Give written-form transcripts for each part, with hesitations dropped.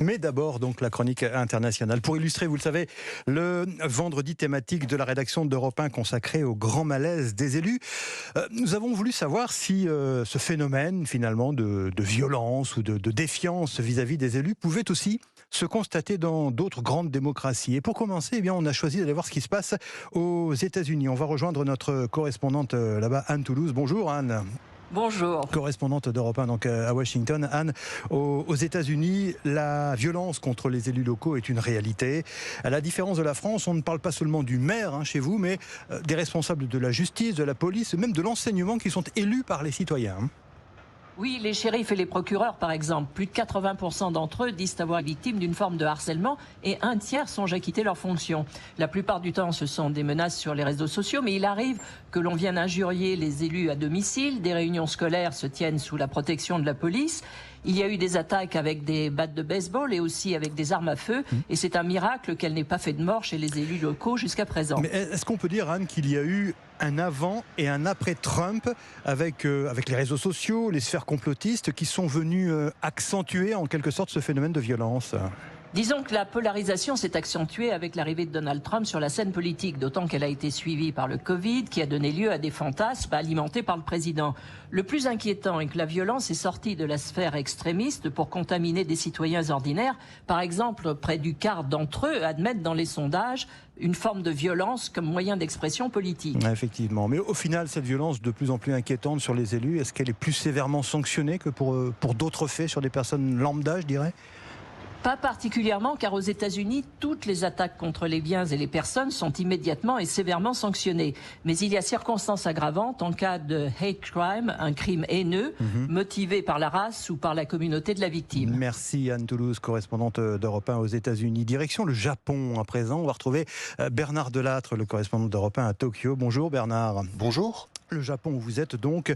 Mais d'abord, donc, la chronique internationale. Pour illustrer, vous le savez, le vendredi thématique de la rédaction d'Europe 1 consacré au grand malaise des élus. Nous avons voulu savoir si ce phénomène, finalement, de violence ou de défiance vis-à-vis des élus pouvait aussi se constater dans d'autres grandes démocraties. Et pour commencer, eh bien, on a choisi d'aller voir ce qui se passe aux États-Unis. On va rejoindre notre correspondante là-bas, Anne Toulouse. Bonjour Anne. Bonjour. Correspondante d'Europe 1 donc à Washington. Anne, aux États-Unis, la violence contre les élus locaux est une réalité. À la différence de la France, on ne parle pas seulement du maire chez vous, mais des responsables de la justice, de la police, même de l'enseignement qui sont élus par les citoyens. Oui, les shérifs et les procureurs, par exemple, plus de 80% d'entre eux disent avoir été victimes d'une forme de harcèlement et un tiers songent à quitter leurs fonctions. La plupart du temps, ce sont des menaces sur les réseaux sociaux, mais il arrive que l'on vienne injurier les élus à domicile. Des réunions scolaires se tiennent sous la protection de la police. Il y a eu des attaques avec des battes de baseball et aussi avec des armes à feu. Et c'est un miracle qu'elle n'ait pas fait de mort chez les élus locaux jusqu'à présent. Mais est-ce qu'on peut dire, Anne, qu'il y a eu un avant et un après Trump avec les réseaux sociaux, les sphères complotistes qui sont venus accentuer en quelque sorte ce phénomène de violence ? Disons que la polarisation s'est accentuée avec l'arrivée de Donald Trump sur la scène politique, d'autant qu'elle a été suivie par le Covid, qui a donné lieu à des fantasmes alimentés par le président. Le plus inquiétant est que la violence est sortie de la sphère extrémiste pour contaminer des citoyens ordinaires. Par exemple, près du quart d'entre eux admettent dans les sondages une forme de violence comme moyen d'expression politique. Effectivement. Mais au final, cette violence de plus en plus inquiétante sur les élus, est-ce qu'elle est plus sévèrement sanctionnée que pour d'autres faits sur des personnes lambda, je dirais ? Pas particulièrement, car aux États-Unis, toutes les attaques contre les biens et les personnes sont immédiatement et sévèrement sanctionnées. Mais il y a circonstances aggravantes en cas de hate crime, un crime haineux, motivé par la race ou par la communauté de la victime. Merci Anne Toulouse, correspondante d'Europe 1 aux États-Unis. Direction le Japon à présent. On va retrouver Bernard Delattre, le correspondant d'Europe 1 à Tokyo. Bonjour Bernard. Bonjour. Le Japon où vous êtes donc,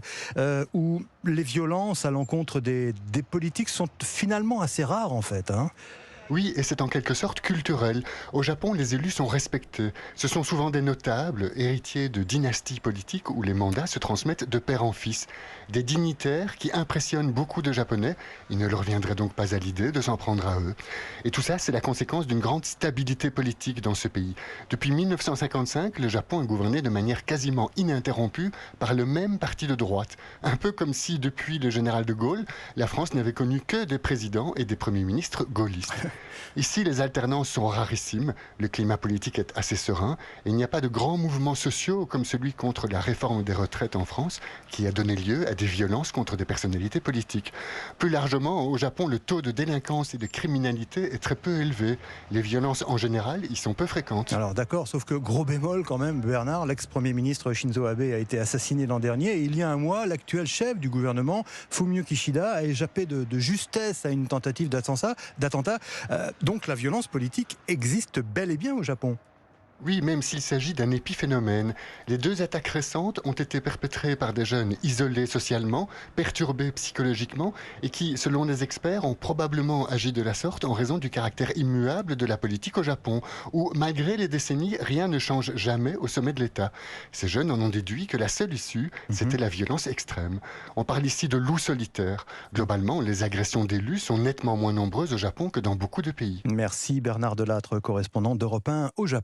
où les violences à l'encontre des politiques sont finalement assez rares en fait. Oui, et c'est en quelque sorte culturel. Au Japon, les élus sont respectés. Ce sont souvent des notables, héritiers de dynasties politiques où les mandats se transmettent de père en fils. Des dignitaires qui impressionnent beaucoup de Japonais. Il ne leur viendrait donc pas à l'idée de s'en prendre à eux. Et tout ça, c'est la conséquence d'une grande stabilité politique dans ce pays. Depuis 1955, le Japon est gouverné de manière quasiment ininterrompue par le même parti de droite. Un peu comme si, depuis le général de Gaulle, la France n'avait connu que des présidents et des premiers ministres gaullistes. Ici, les alternances sont rarissimes, le climat politique est assez serein, et il n'y a pas de grands mouvements sociaux comme celui contre la réforme des retraites en France, qui a donné lieu à des violences contre des personnalités politiques. Plus largement, au Japon, le taux de délinquance et de criminalité est très peu élevé. Les violences en général y sont peu fréquentes. Alors d'accord, sauf que gros bémol quand même, Bernard, l'ex-premier ministre Shinzo Abe a été assassiné l'an dernier, et il y a un mois, l'actuel chef du gouvernement, Fumio Kishida, a échappé de justesse à une tentative d'attentat. Donc la violence politique existe bel et bien au Japon. Oui, même s'il s'agit d'un épiphénomène. Les deux attaques récentes ont été perpétrées par des jeunes isolés socialement, perturbés psychologiquement, et qui, selon les experts, ont probablement agi de la sorte en raison du caractère immuable de la politique au Japon, où, malgré les décennies, rien ne change jamais au sommet de l'État. Ces jeunes en ont déduit que la seule issue, c'était la violence extrême. On parle ici de loups solitaires. Globalement, les agressions d'élus sont nettement moins nombreuses au Japon que dans beaucoup de pays. Merci Bernard Delattre, correspondant d'Europe 1 au Japon.